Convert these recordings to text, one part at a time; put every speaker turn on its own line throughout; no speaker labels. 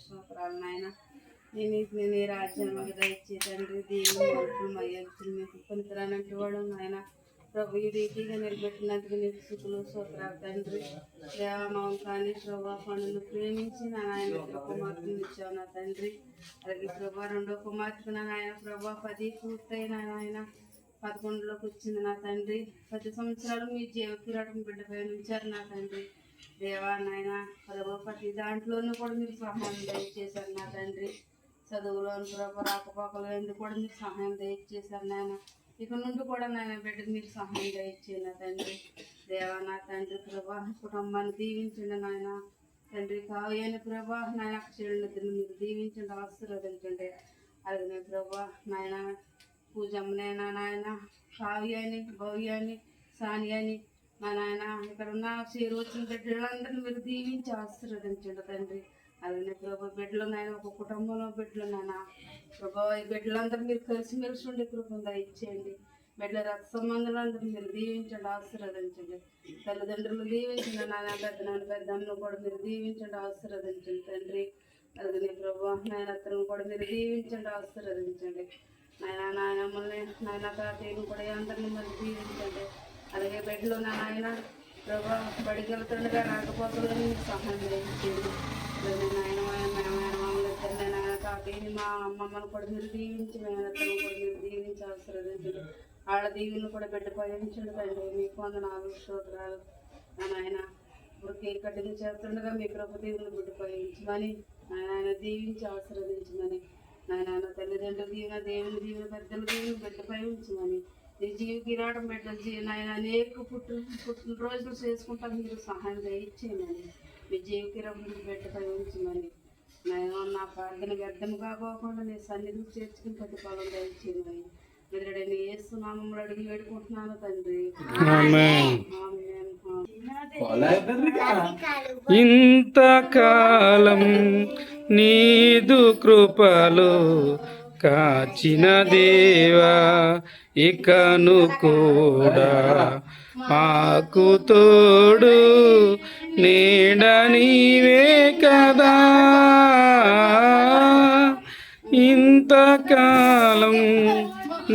స్తోత్రాలు నాయన. నీ రాజ్యం మాకు దయచే తండ్రి. దేవుని వరకు మా ఎదురు మీకు పనికిరానంటే వాడు నాయన. ప్రభు ఈ రీతిగా నిలబెట్టినందుకు నీకు స్తుతులు స్తోత్రాలు తండ్రి. దేవమావం కానీ ప్రభా పనులు ప్రేమించి నా నాయన కుమార్తెను ఇచ్చావు నా తండ్రి. అలాగే ప్రభా రెండో కుమార్తెకు నా నాయన ప్రభా 10 పూర్తయిన నాయన 11లోకి వచ్చింది నా తండ్రి. 10 సంవత్సరాలు మీ జీవకిరాటం బిడ్డపై ఉంచారు నా తండ్రి. దేవా నాయన ప్రభా ప్రతి దాంట్లోనూ కూడా మీరు సహాయం దయచేశారు నా తండ్రి. చదువులోని ప్రభా రాకపోకలు ఎందుకు కూడా మీరు సహాయం దయచేశారు నాయన. ఇక నుండి కూడా నాయన బిడ్డకు మీరు సహాయం దయచేయండి నా తండ్రి. దేవా నా తండ్రి ప్రభా కుటుంబాన్ని దీవించండి నాయన తండ్రి. కావ్యాన్ని ప్రభా నాయన అక్షరులను మీరు దీవించండి, ఆశీర్వదించండి. అలాగే ప్రభా నాయన పూజమ్మనైనా నాయన కావ్యాన్ని భవ్యాన్ని సానియాని మా నాయన ఇక్కడ ఉన్న చేరు వచ్చిన బిడ్డలందరినీ మీరు దీవించి ఆశీర్వదించండి తండ్రి. అలాగే ప్రభా బిడ్డలు నాయన ఒక కుటుంబంలో బిడ్డలు నాయన ప్రభా ఈ బిడ్డలందరూ మీరు కలిసిమెలిసి ఉండే కృపను దయచేయండి. బిడ్డల రక్త సంబంధాలందరూ మీరు దీవించండి, ఆశీర్వదించండి. తల్లిదండ్రులు దీవించండి నాయన. పెద్దమ్మను కూడా మీరు దీవించండి, ఆశీర్వదించండి తండ్రి. అలాగే ప్రభా నాయన అత్తను కూడా మీరు దీవించండి, ఆశీర్వదించండి నాయనమ్మల్ని నాయన తాతయ్యను కూడా అందరినీ మీరు దీవించండి. అలాగే బిడ్డలు నాయన ప్రభా బడికి వెళ్తుండగా రాకపోతుందని మీకు సహాయం చేయించండి. అలాగే నాయన మమ్మల్ని నాయన తాతయ్యని మా అమ్మమ్మను కూడా మీరు దీవించి మేనత్తను కూడా మీరు దీవించి ఆశీర్వదించండి. వాళ్ళ దీవులను కూడా బిడ్డ పయించండి తండ్రి. మీకు 4 స్తోత్రాలు నాయన. ఇప్పుడు కేక్ కటింగ్ చేస్తుండగా మీ ప్రభు దీవులను బిడ్డ పయించమని ఆయన దీవించి ఆశీర్వదించమని నాయన. తల్లిదండ్రుల దీవెన, దేవుని దీవెన, పెద్దల దీవెన బిడ్డపై ఉంచమని. నీ జీవ కిరాటం బిడ్డలు నాయన అనేక పుట్టినరోజులు చేసుకుంటాను మీరు సహాయం దయచేయమని. మీ జీవ కిరాటం బిడ్డపై ఉంచమని నాయన. నా ప్రార్థన వ్యర్థం కాకోకుండా నీ సన్నిధికి చేర్చుకుని ప్రతిఫలం దయచేయమని ఎదురడని యేసు నామములో అడిగి వేడుకుంటున్నాను తండ్రి.
ఇంతకాలం నీదు కృపలు కాచిన దేవా ఇకను కూడా మాకు తోడు నీడ నీవే కదా. ఇంతకాలం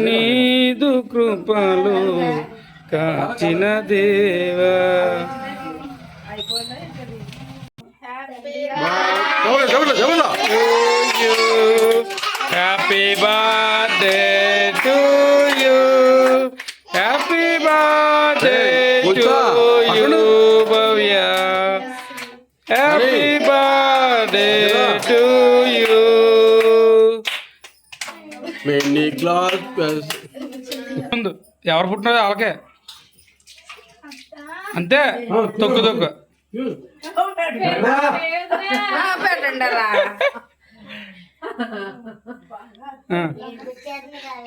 నీదు కృపలు కాచిన దేవా. Happy birthday to you, happy birthday to you Bhavya, happy birthday to you. ఎవరు పుట్టినారో వాళ్ళకే అంతే. తొక్కు తొక్కు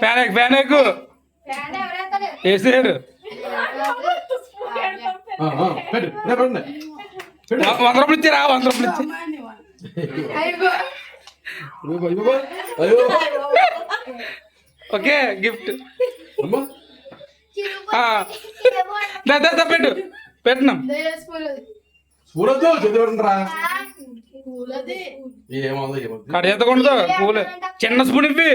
ఫ్యాన్ ఎక్కువ వేసారు. 100 రూపాయలు ఇచ్చారా? 100 రూపాయలు ఇచ్చి ఓకే గిఫ్ట్ పెట్టు పెట్టినాం. కడేతకుండా పూలే చిన్న స్పూన్ ఇవ్వి.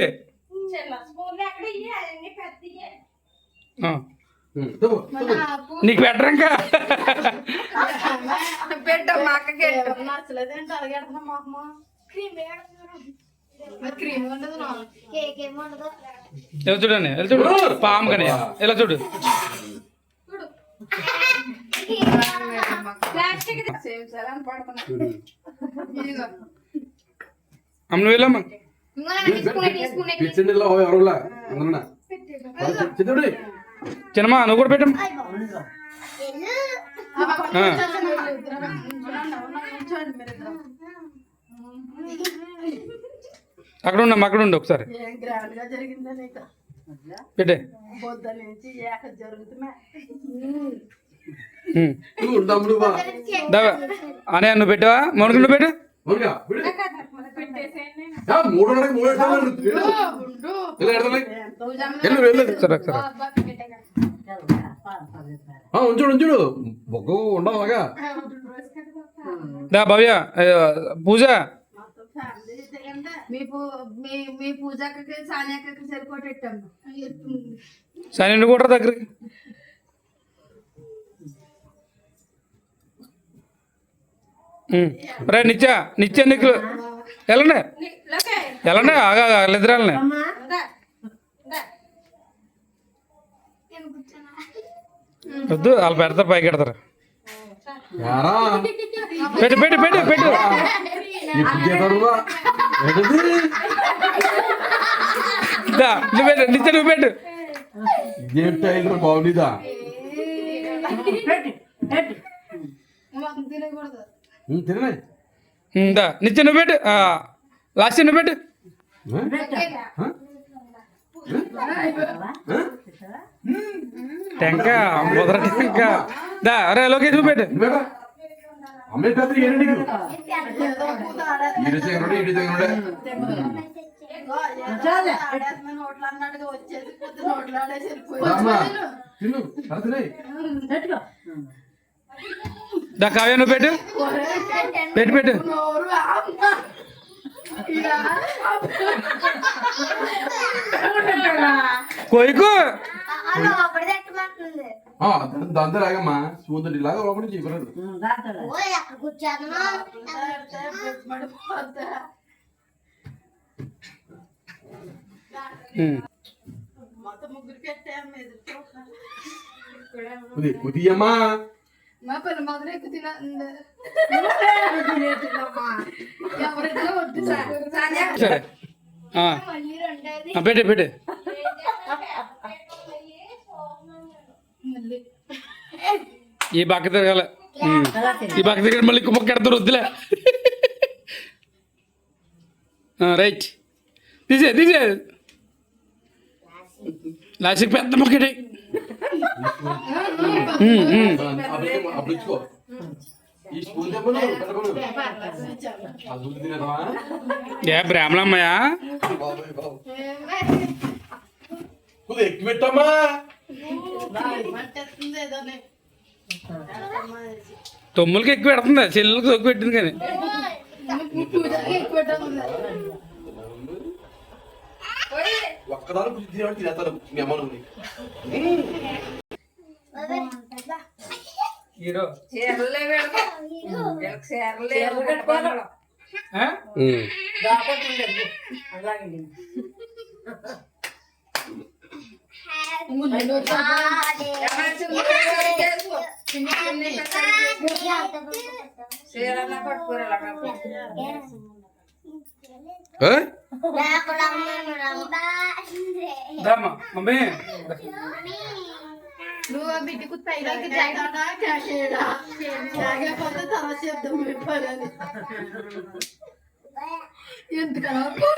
నీకు పెట్టరు ఇంకా ఇలా చూడండి, ఇలా చూడు పాము కానీ ఇలా చూడు. అమ్మ వెళ్ళమ్మా చిన్నమ్మా నువ్వు కూడా పెట్టమ్మా. అక్కడ ఉండమ్మా, అక్కడ ఉండు ఒకసారి పెట్టే. అనే నువ్వు పెట్టావా? మౌనిక నువ్వు పెట్టు.
ఉంచుడు ఉంచుడు బొగ్గు ఉండవుగా.
దా భవ్య పూజ
మీ పూజకి సానియాకి సరిపోటెట్టాము
సరే కూడా దగ్గరికి రే నిత్య నీకు వెళ్ళండి వెళ్ళండి ఆగా వాళ్ళిద్దరు వెళ్ళండి వద్దు వాళ్ళు పెడతారు పైకి పెడతారు పెట్టు పెట్టు పెట్టు పెట్టు నువ్వు పెట్టు నిత్య నువ్వు పెట్టు
బాగుందా
నిత్య నువ్వు పెట్టు లాస్ట్ నువ్వు పెట్టు టెంక మొదట టెంక దా అరే లోకేష్ నువ్వు పెట్టు దా కావ్య నువ్వు పెట్టు పెట్టు పెట్టు కొయ్యకు
దాంతో లాగమ్మా సూందటి లాగా లోపల చేయకూడదు కుదియమ్మా
మా పని మొదలు ఎక్కువ
సరే పెట్టు పెట్టు ఈ బాక తిరగాల ఈ బాక తిరగ మళ్ళీ కుమ్మక్క ఎడతారు వద్దులే రైట్ తీసే లాస్ట్కి పెద్ద మొక్కటి ఏ బ్రాహ్మణమ్మయ్యా
ఎక్కువ పెట్టమ్మా
తొమ్ములకి ఎక్కువ పెడుతుంది చెల్లెలకి ఎక్కువ పెట్టింది కానీ
ఒక్కదాని బుద్ధి తినేస్తాను మీ అమ్మ నుండి
మమ్మీ
నువ్వు ఆ బిడ్డకు తైలకి జాగ్రత్త క్యాషేడా జాగ్రత్త తర్వాత చెప్తాం పని ఎందుకన్నా